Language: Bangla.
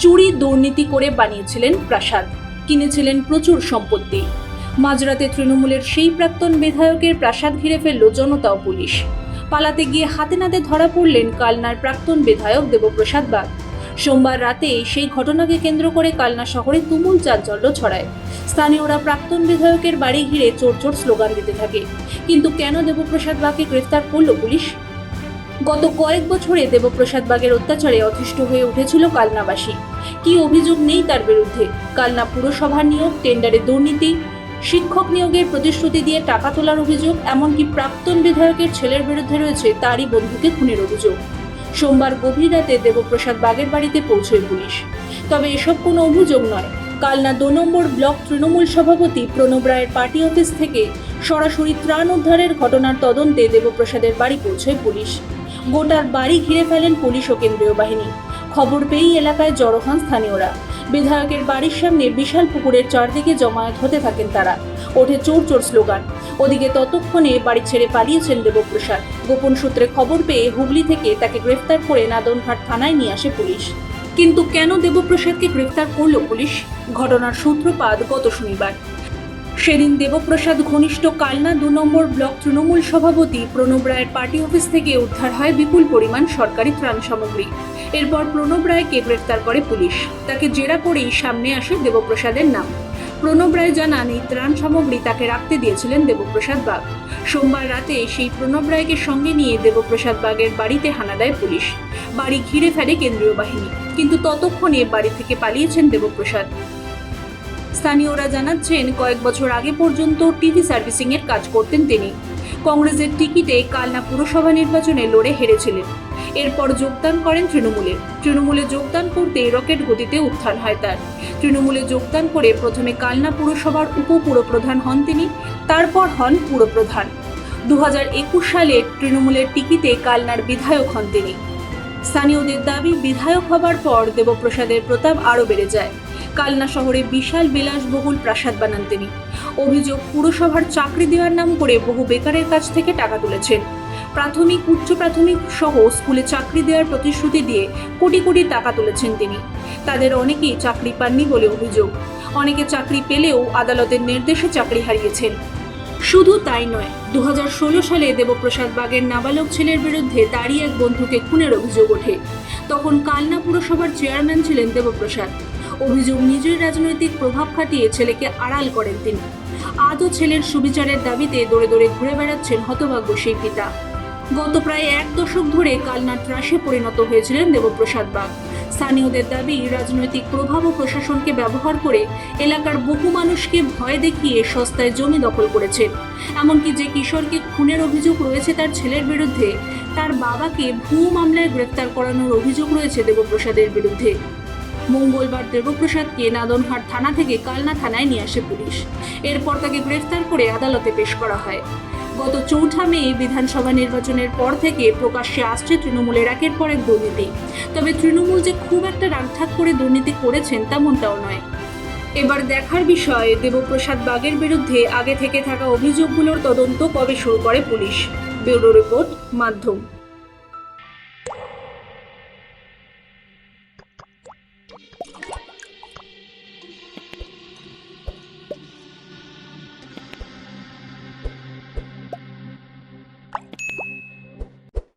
চুরি দুর্নীতি করে বানিয়েছিলেন প্রাসাদ, কিনেছিলেন প্রচুর সম্পত্তি। মাঝরাতে তৃণমূলের সেই প্রাক্তন বিধায়কের প্রাসাদ ঘিরে ফেলল জনতা ও পুলিশ। পালাতে গিয়ে হাতে নাতে ধরা পড়লেন কালনার প্রাক্তন বিধায়ক দেবপ্রসাদ বাগ। সোমবার রাতে সেই ঘটনাকে কেন্দ্র করে কালনা শহরে তুমুল চাঞ্চল্য ছড়ায়। স্থানীয়রা প্রাক্তন বিধায়কের বাড়ি ঘিরে চোর চোর স্লোগান দিতে থাকে। কিন্তু কেন দেবপ্রসাদ বাগকে গ্রেফতার করল পুলিশ? গত কয়েক বছরে দেবপ্রসাদ বাগের অত্যাচারে অতিষ্ঠ হয়ে উঠেছিল কালনাবাসী। কি অভিযোগ নেই তার বিরুদ্ধে? কালনা পুরসভার নিয়োগ, টেন্ডারে দুর্নীতি, শিক্ষক নিয়োগের প্রতিশ্রুতি দিয়ে টাকা তোলার অভিযোগ, এমনকি প্রাক্তন বিধায়কের ছেলের বিরুদ্ধে রয়েছে তারই বন্ধুকে খুনের অভিযোগ। সোমবার গভীর রাতে দেবপ্রসাদ বাগের বাড়িতে পৌঁছয় পুলিশ। তবে এসব কোনো অভিযোগ নয়। কালনা ২ নম্বর ব্লক তৃণমূল সভাপতি প্রণব রায়ের পার্টি অফিস থেকে সরাসরি ত্রাণ উদ্ধারের ঘটনার তদন্তে দেবপ্রসাদের বাড়ি পৌঁছয় পুলিশ। গোটার বাড়ি ঘিরে ফেলেন পুলিশ ও কেন্দ্রীয় বাহিনী। খবর পেয়েই এলাকায় জড়ো হন স্থানীয়রা। বিধায়কের বাড়ির সামনে বিশাল পুকুরের চারদিকে জমায়েত হতে থাকেন তারা। ওঠে চোর চোর স্লোগান। ওদিকে ততক্ষণে বাড়ি ছেড়ে পালিয়েছেন দেবপ্রসাদ। গোপন সূত্রে খবর পেয়ে হুগলি থেকে তাকে গ্রেফতার করে নাদনঘাট থানায় নিয়ে আসে পুলিশ। কিন্তু কেন দেবপ্রসাদকে গ্রেফতার করল পুলিশ? ঘটনার সূত্রপাত গত শনিবার। সেদিন দেবপ্রসাদ ঘনিষ্ঠ কালনা ২ নম্বর ব্লক তৃণমূল সভাপতি প্রণব রায়ের পার্টি অফিস থেকে উদ্ধার হয় বিপুল পরিমাণ সরকারি ত্রাণ সামগ্রী। এরপর প্রণব রায়কে গ্রেফতার করে পুলিশ। তাকে জেরা করেই সামনে আসে দেবপ্রসাদের নাম। প্রণব রায় জানান, এই ত্রাণ সামগ্রী তাকে রাখতে দিয়েছিলেন দেবপ্রসাদ বাগ। সোমবার রাতে সেই প্রণব রায়কে সঙ্গে নিয়ে দেবপ্রসাদ বাগের বাড়িতে হানা দেয় পুলিশ। বাড়ি ঘিরে ফেলে কেন্দ্রীয় বাহিনী। কিন্তু ততক্ষণে বাড়ি থেকে পালিয়েছেন দেবপ্রসাদ। স্থানীয়রা জানাচ্ছেন, কয়েক বছর আগে পর্যন্ত টিভি সার্ভিসিং এর কাজ করতেন তিনি। কংগ্রেসের টিকিটে কালনা পুরসভা নির্বাচনে লড়ে হেরেছিলেন। এরপর যোগদান করেন তৃণমূলে যোগদান করতে রকেট গতিতে উত্থান হয় তার। তৃণমূলে যোগদান করে প্রথমে কালনা পুরসভার উপপুরপ্রধান হন তিনি, তারপর হন পুরপ্রধান। ২০২১ সালে তৃণমূলের টিকিটে কালনার বিধায়ক হন তিনি। স্থানীয়দের দাবি, বিধায়ক হবার পর দেবপ্রসাদের প্রতাপ আরও বেড়ে যায়। কালনা শহরে বিশাল বিলাসবহুল প্রাসাদ বানান তিনি। অভিযোগ, পুরসভার চাকরি দেওয়ার নাম করে বহু বেকারের কাছ থেকে টাকা তুলেছেন। প্রাথমিক, উচ্চ প্রাথমিক সহ স্কুলে চাকরি দেওয়ার প্রতিশ্রুতি দিয়ে কোটি কোটি টাকা তুলেছেন তিনি। তাদের অনেকেই চাকরি পাননি বলে অভিযোগ। অনেকে চাকরি পেলেও আদালতের নির্দেশে চাকরি হারিয়েছেন। শুধু তাই নয়, ২০১৬ সালে দেবপ্রসাদ বাগের নাবালক ছেলের বিরুদ্ধে তারই এক বন্ধুকে খুনের অভিযোগ ওঠে। তখন কালনা পুরসভার চেয়ারম্যান ছিলেন দেবপ্রসাদ। অভিযোগ, নিজের রাজনৈতিক প্রভাব খাটিয়ে ছেলেকে আড়াল করেন তিনি। আজও ছেলের সুবিচারের দাবিতে দৌড়ে দৌড়ে ঘুরে বেড়াচ্ছেন হতভাগ্য সেই পিতা। গত প্রায় ১ দশক ধরে কালনার ত্রাসে পরিণত হয়েছিলেন দেবপ্রসাদ বাগ। স্থানীয়দের দাবি, রাজনৈতিক প্রভাব ও প্রশাসনকে ব্যবহার করে এলাকার বহু মানুষকে ভয় দেখিয়ে সস্তায় জমি দখল করেছেন। এমনকি যে কিশোরকে খুনের অভিযোগ রয়েছে তার ছেলের বিরুদ্ধে, তার বাবাকে ভুয়ো মামলায় গ্রেফতার করানোর অভিযোগ রয়েছে দেবপ্রসাদের বিরুদ্ধে। মঙ্গলবার দেবপ্রসাদকে নাদনঘাট থানা থেকে কালনা থানায় নিয়ে আসে পুলিশ। এরপর তাকে গ্রেফতার করে আদালতে পেশ করা হয়। গত ৪ মে বিধানসভা নির্বাচনের পর থেকে প্রকাশ্যে আসছে তৃণমূলের একের পর এক দুর্নীতি। তবে তৃণমূল যে খুব একটা রাগঢাক করে দুর্নীতি করেছেন তেমনটাও নয়। এবার দেখার বিষয়, দেবপ্রসাদ বাগের বিরুদ্ধে আগে থেকে থাকা অভিযোগগুলোর তদন্ত কবে শুরু করে পুলিশ। ব্যুরো রিপোর্ট, মাধ্যম।